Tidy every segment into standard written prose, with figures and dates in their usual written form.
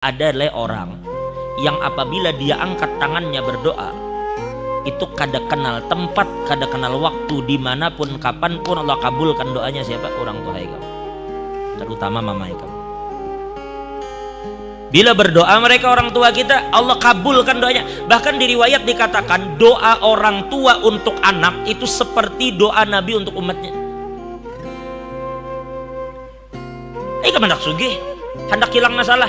Adalah orang yang apabila dia angkat tangannya berdoa, itu kada kenal tempat, kada kenal waktu, dimanapun, kapanpun Allah kabulkan doanya. Siapa? Orang tua kamu, terutama mama kamu. Bila berdoa mereka orang tua kita, Allah kabulkan doanya. Bahkan di riwayat dikatakan doa orang tua untuk anak itu seperti doa Nabi untuk umatnya. Hendak sugih, hendak hilang masalah.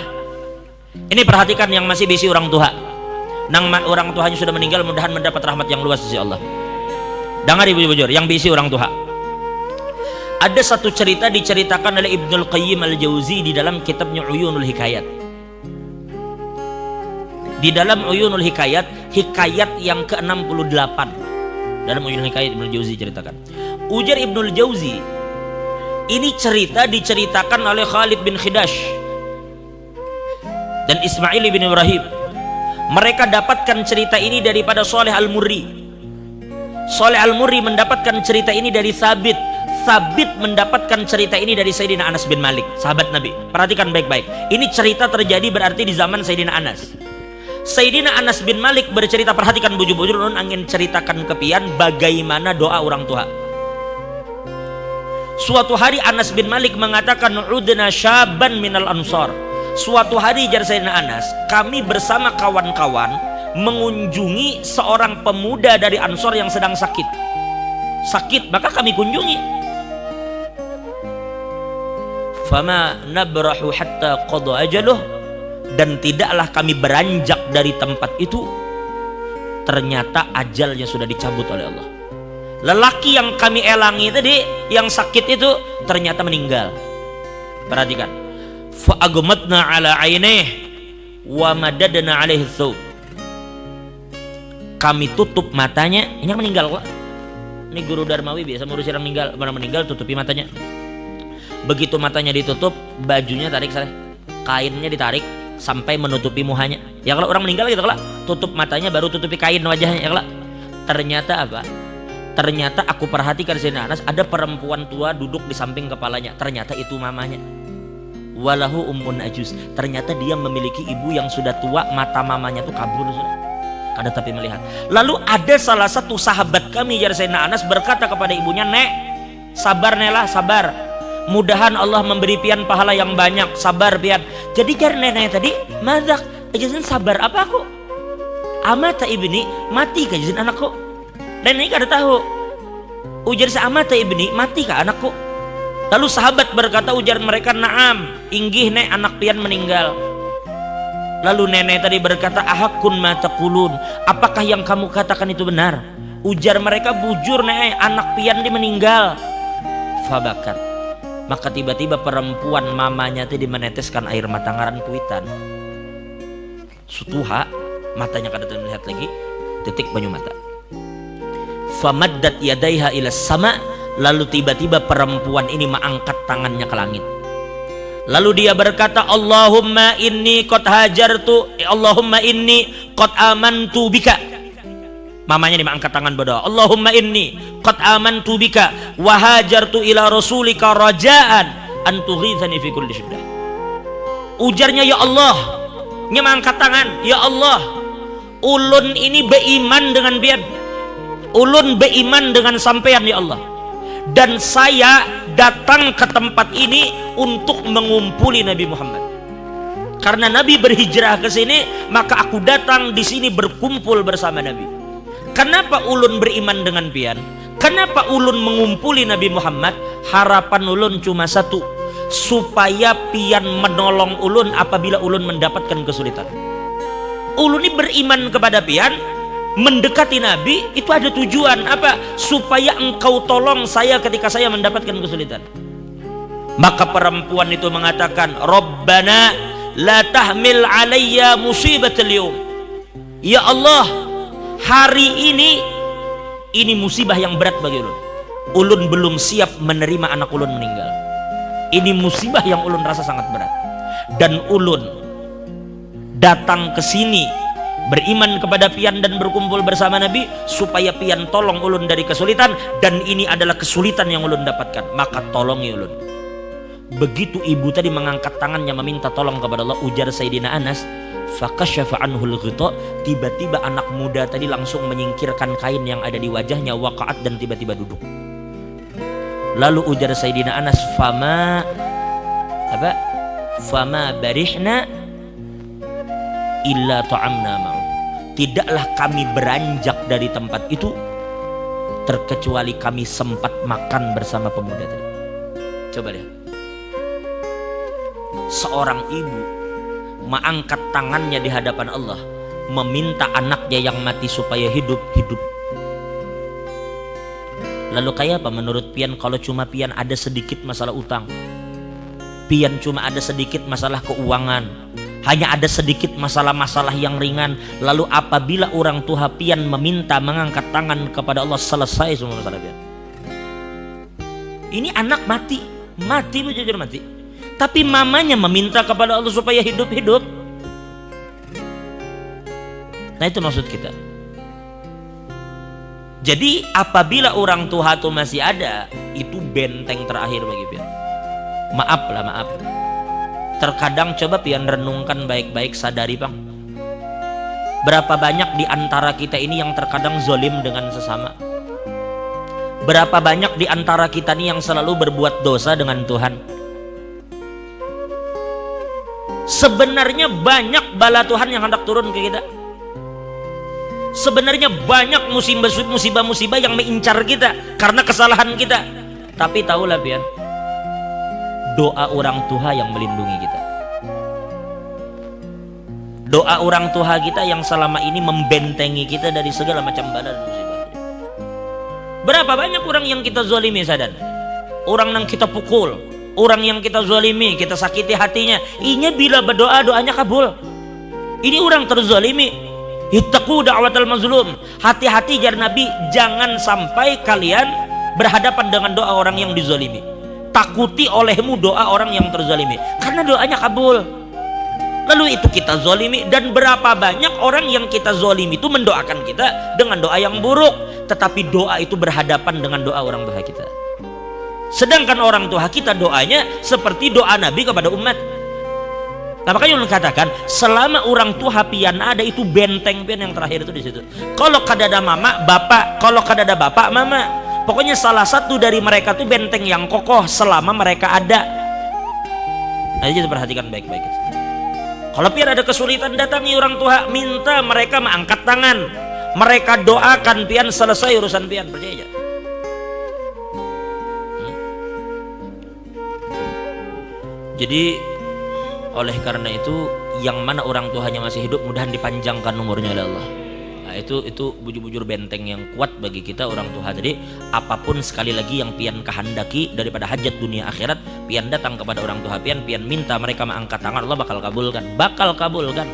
Ini perhatikan yang masih bisi orang tua. Nang orang tuanya sudah meninggal, mudahan mendapat rahmat yang luas dari Allah. Dengar ibu bujur, yang bisi orang tua. Ada satu cerita diceritakan oleh Ibnul Qayyim Al-Jauzi di dalam kitabnya Uyunul Hikayat. Di dalam Uyunul Hikayat, hikayat yang ke-68. Dalam Uyunul Hikayat Ibnul Jauzi ceritakan. Ujar Ibnul Jauzi, ini cerita diceritakan oleh Khalid bin Khidash dan Ismail bin Ibrahim. Mereka dapatkan cerita ini daripada Saleh Al-Murri. Saleh Al-Murri mendapatkan cerita ini dari Sabit. Sabit mendapatkan cerita ini dari Sayyidina Anas bin Malik, sahabat Nabi. Perhatikan baik-baik. Ini cerita terjadi berarti di zaman Sayyidina Anas. Sayyidina Anas bin Malik bercerita, perhatikan bujur-bujur, nun angin ceritakan kepian bagaimana doa orang tua. Suatu hari Anas bin Malik mengatakan, "Udna syaban minal ansar." Suatu hari jar Sayyidina Anas, kami bersama kawan-kawan mengunjungi seorang pemuda dari Ansor yang sedang sakit. Sakit, maka kami kunjungi. Fama nabrahu hatta qada ajaluh, dan tidaklah kami beranjak dari tempat itu, ternyata ajalnya sudah dicabut oleh Allah. Lelaki yang kami elangi tadi, yang sakit itu ternyata meninggal. Perhatikan. Fa'agmatna ala ainih wa madadna alaihi thawb. Kami tutup matanya, ini yang meninggal kok. Ini guru Darmawi biasa ngurus orang meninggal, orang meninggal tutupi matanya. Begitu matanya ditutup, bajunya tarik, kainnya ditarik sampai menutupi muhanya. Ya kalau orang meninggal gitu, kalau tutup matanya baru tutupi kain wajahnya, ya kalau. Ternyata apa? Ternyata aku perhatikan Sayyidina Anas, ada perempuan tua duduk di samping kepalanya. Ternyata itu mamanya. Walahu ummun ajuz. Ternyata dia memiliki ibu yang sudah tua, mata mamanya tuh kabur sudah. Kada tapi melihat. Lalu ada salah satu sahabat kami jar Sayyidina Anas berkata kepada ibunya, "Nek, sabar Nela, sabar. Mudahan Allah memberi pian pahala yang banyak, sabar pian." Jadi jar nenek tadi, "Madak, ajazan sabar apa aku? Amata ibni, mati kajazan anakku." Nenek kada tahu. Ujar sa amata ibni, mati ka anakku. Lalu sahabat berkata, ujar mereka, "Naam, inggih nek anak pian meninggal." Lalu nenek tadi berkata, "Ahakun ma taqulun, apakah yang kamu katakan itu benar?" Ujar mereka, "Bujur nek anak pian di meninggal." Fabakat. Maka tiba-tiba perempuan mamanya tadi meneteskan air mata ngaran kuitan. Sutuha, matanya kada melihat lagi, titik banyu mata. Famaddat yadaiha ila sama. Lalu tiba-tiba perempuan ini mengangkat tangannya ke langit. Lalu dia berkata, "Allahumma inni qad hajartu, Allahumma inni qad amantu bika." Mamanya ini mengangkat tangan berdoa, "Allahumma inni qad amantu bika wa hajartu ila rasulika rajaan an tughithani fi kulli syiddah." Ujarnya, "Ya Allah," nya mengangkat tangan, "Ya Allah, ulun ini beriman dengan bian. Ulun beriman dengan sampean ya Allah. Dan saya datang ke tempat ini untuk mengumpuli Nabi Muhammad. Karena Nabi berhijrah ke sini, maka aku datang di sini berkumpul bersama Nabi. Kenapa ulun beriman dengan pian? Kenapa ulun mengumpuli Nabi Muhammad? Harapan ulun cuma satu, supaya pian menolong ulun apabila ulun mendapatkan kesulitan. Ulun ini beriman kepada pian, mendekati Nabi itu ada tujuan apa? Supaya engkau tolong saya ketika saya mendapatkan kesulitan." Maka perempuan itu mengatakan, "Rabbana la tahmil alayya musibatal yawm." Ya Allah, hari ini musibah yang berat bagi ulun. Ulun belum siap menerima anak ulun meninggal. Ini musibah yang ulun rasa sangat berat. Dan ulun datang ke sini beriman kepada pian dan berkumpul bersama Nabi supaya pian tolong ulun dari kesulitan, dan ini adalah kesulitan yang ulun dapatkan, maka tolongi ulun. Begitu ibu tadi mengangkat tangannya meminta tolong kepada Allah, ujar Sayyidina Anas, fakasyafa anhul ghita, tiba-tiba anak muda tadi langsung menyingkirkan kain yang ada di wajahnya, waqa'at, dan tiba-tiba duduk. Lalu ujar Sayyidina Anas, fama barihna illa ta'amna ma'u, tidaklah kami beranjak dari tempat itu terkecuali kami sempat makan bersama pemuda tadi. Coba lihat, seorang ibu mengangkat tangannya di hadapan Allah, meminta anaknya yang mati supaya hidup. Lalu kayak apa menurut pian kalau cuma pian ada sedikit masalah utang, pian cuma ada sedikit masalah keuangan, hanya ada sedikit masalah-masalah yang ringan, lalu apabila orang tua pian meminta mengangkat tangan kepada Allah, selesai semua masalah pian. Ini anak mati, jujur mati, tapi mamanya meminta kepada Allah supaya hidup. Nah itu maksud kita. Jadi apabila orang tua itu masih ada, itu benteng terakhir bagi pian. Maaf. Terkadang coba pian renungkan baik-baik, sadari bang, berapa banyak di antara kita ini yang terkadang zolim dengan sesama. Berapa banyak di antara kita ini yang selalu berbuat dosa dengan Tuhan. Sebenarnya banyak bala Tuhan yang hendak turun ke kita. Sebenarnya banyak musibah-musibah yang mengincar kita karena kesalahan kita. Tapi tahulah pian, doa orang tua yang melindungi kita. Doa orang tua kita yang selama ini membentengi kita dari segala macam bala dan musibah. Berapa banyak orang yang kita zalimi, sadar? Orang yang kita pukul, orang yang kita zalimi, kita sakiti hatinya. Ini bila berdoa, doanya kabul. Ini orang terzalimi. Ittaqu da'watal mazlum. Hati-hati jar Nabi, jangan sampai kalian berhadapan dengan doa orang yang dizalimi. Takuti olehmu doa orang yang terzalimi, karena doanya kabul. Lalu itu kita zalimi, dan berapa banyak orang yang kita zalimi itu mendoakan kita dengan doa yang buruk, tetapi doa itu berhadapan dengan doa orang tua kita. Sedangkan orang tua kita doanya seperti doa Nabi kepada umat. Nah makanya ulun katakan, selama orang tua pian ada, itu benteng pian yang terakhir itu di situ. Kalau kadada mama bapak, kalau kadada bapak mama, pokoknya salah satu dari mereka tuh benteng yang kokoh selama mereka ada. Nah jadi perhatikan baik-baik. Kalau pian ada kesulitan, datangi orang tua, minta mereka mengangkat tangan, mereka doakan pian, selesai urusan pian, percaya aja. Jadi oleh karena itu, yang mana orang tuanya masih hidup, mudahan dipanjangkan umurnya oleh Allah. Nah, itu bujur-bujur benteng yang kuat bagi kita orang tua. Jadi apapun sekali lagi yang pian kehendaki daripada hajat dunia akhirat, pian datang kepada orang tua pian minta mereka mengangkat tangan, Allah bakal kabulkan.